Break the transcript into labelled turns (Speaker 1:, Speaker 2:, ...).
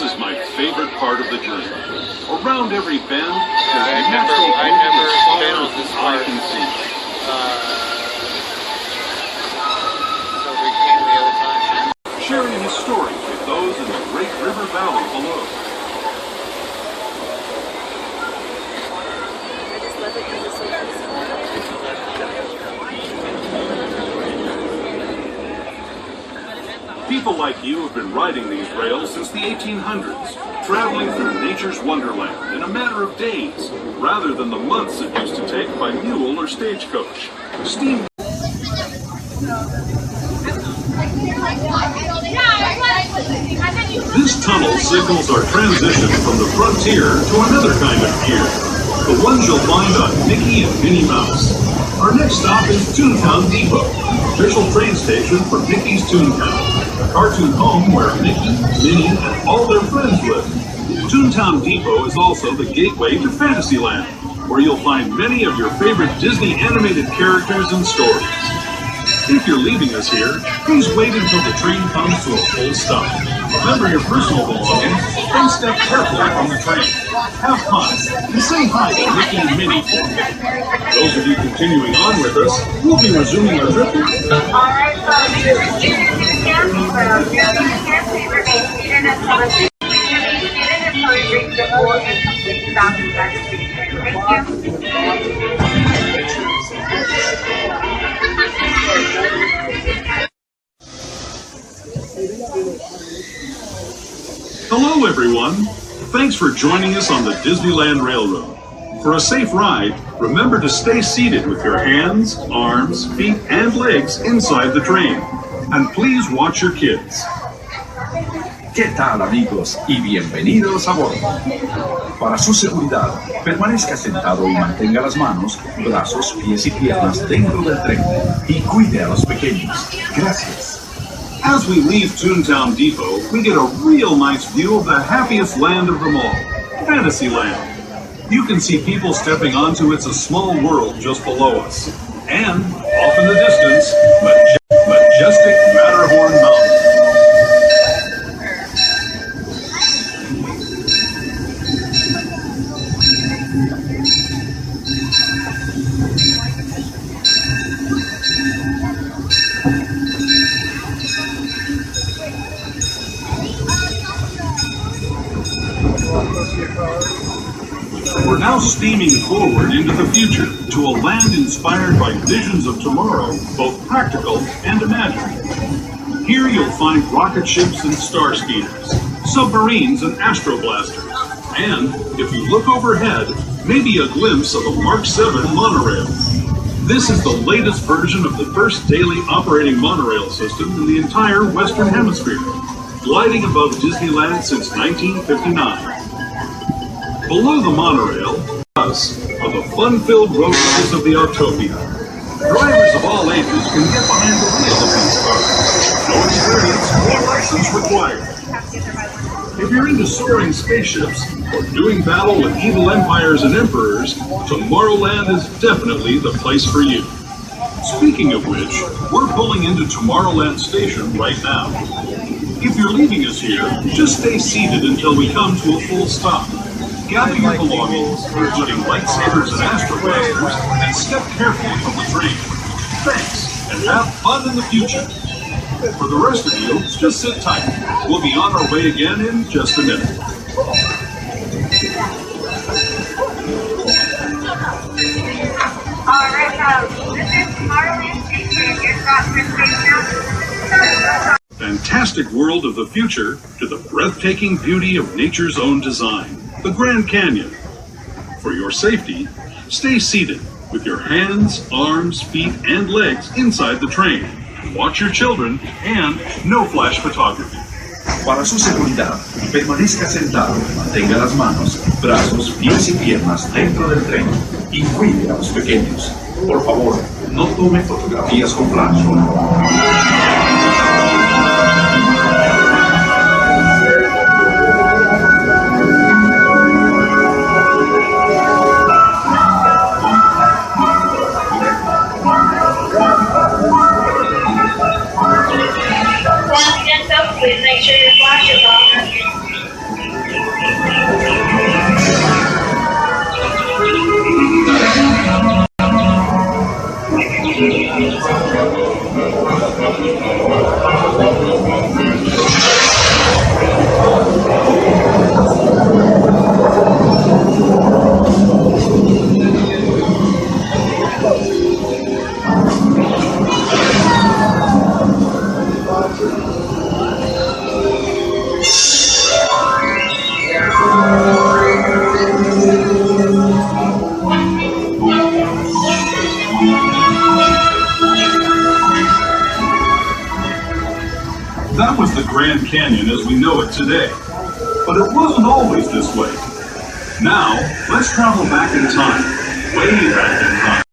Speaker 1: This is my favorite part of the journey. Around every bend,
Speaker 2: I've never been on this
Speaker 1: I
Speaker 2: part.
Speaker 1: can see.
Speaker 2: So we came the other time.
Speaker 1: Sharing his story with those in the great river valley below.
Speaker 3: I just love it because it's so peaceful.
Speaker 1: People like you have been riding these rails since the 1800s, traveling through nature's wonderland in a matter of days, rather than the months it used to take by mule or stagecoach. Steam. This tunnel signals our transition from the frontier to another kind of gear, the ones you'll find on Mickey and Minnie Mouse. Our next stop is Toontown Depot, official train station for Mickey's Toontown, a cartoon home where Mickey, Minnie, and all their friends live. Toontown Depot is also the gateway to Fantasyland, where you'll find many of your favorite Disney animated characters and stories. If you're leaving us here, please wait until the train comes to a full stop. Remember your personal belongings and step carefully from the train. Have fun and say hi to Mickey and Minnie for me. Those of you continuing on with us, we'll be resuming our trip.
Speaker 4: Alright, so this is please remain seated until the you reach the full and complete stop inside the station. Thank you.
Speaker 1: Hello, everyone. Thanks for joining us on the Disneyland Railroad. For a safe ride, remember to stay seated with your hands, arms, feet, and legs inside the train. And please watch your kids.
Speaker 5: ¿Qué tal, amigos? Y bienvenidos a bordo. Para su seguridad, permanezca sentado y mantenga las manos, brazos, pies y piernas dentro del tren y cuide a los pequeños. Gracias.
Speaker 1: As we leave Toontown Depot, we get a real nice view of the happiest land of them all, Fantasyland. You can see people stepping onto It's a Small World just below us. And, off in the distance, majestic Matterhorn Mountain. We're now steaming forward into the future to a land inspired by visions of tomorrow, both practical and imagined. Here you'll find rocket ships and star speeders, submarines and astroblasters, and, if you look overhead, maybe a glimpse of a Mark 7 monorail. This is the latest version of the first daily operating monorail system in the entire Western Hemisphere, gliding above Disneyland since 1959. Below the monorail, us are the fun-filled road cars of the Autopia. Drivers of all ages can get behind the wheel of these cars. No experience or license required. If you're into soaring spaceships or doing battle with evil empires and emperors, Tomorrowland is definitely the place for you. Speaking of which, we're pulling into Tomorrowland Station right now. If you're leaving us here, just stay seated until we come to a full stop. Gather your belongings, including lightsabers and astroblasters, and step carefully from the train. Thanks, and have fun in the future. For the rest of you, just sit tight. We'll be on our way again in just a minute.
Speaker 4: Alright, this is Tomorrowland Station. Your stop for station.
Speaker 1: Fantastic world of the future to the breathtaking beauty of nature's own design, the Grand Canyon. For your safety, stay seated with your hands, arms, feet, and legs inside the train. Watch your children and no flash photography.
Speaker 5: Para su seguridad, permanezca sentado, mantenga las manos, brazos, pies y piernas dentro del tren y cuide a los pequeños. Por favor, no tome fotografías con flash.
Speaker 4: Once again, so please make sure your flash is on.
Speaker 1: Grand Canyon as we know it today. But it wasn't always this way. Now, let's travel back in time, way back in time.